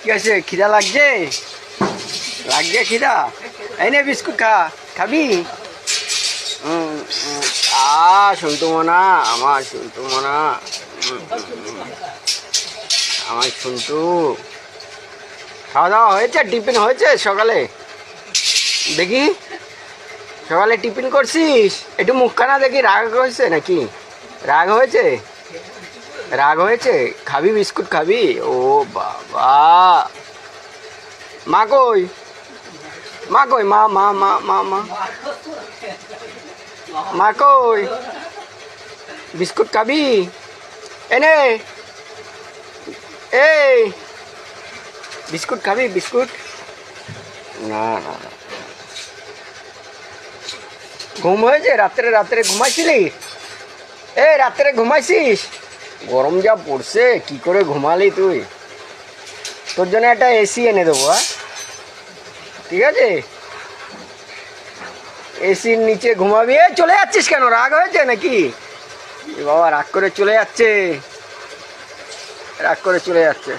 কি আছে, খিদা লাগছে? লাগছে খিদা? এই নে বিস্কুট খা, খাবি? সন্তু মোনা, আমার সন্তু মোনা, আমার সন্তু। খাওয়া দাওয়া হয়েছে? টিফিন হয়েছে সকালে? দেখি সকালে টিফিন করছিস? একটু মুখখানা দেখি, রাগ হয়েছে নাকি? রাগ হয়েছে? রাগ হয়েছে? খাবি বিস্কুট খাবি? ও বাবা, মা কই? মা কই? মা মা মা মা মা মা কই? বিস্কুট খাবি? এনে এই বিস্কুট খাবি? বিস্কুট না না না। ঘুম হয়েছে? রাত্রে রাত্রে ঘুমাইছিলি? রাত্রে ঘুমাইছিস? গরম যা পড়ছে, কি করে ঘুমালি তুই? তোর জন্য একটা এসি এনে দেবো, হ্যাঁ? ঠিক আছে, এসির নিচে ঘুমাবি। চলে যাচ্ছিস কেন? রাগ হয়েছে নাকি? বাবা রাগ করে চলে যাচ্ছে, রাগ করে চলে যাচ্ছে।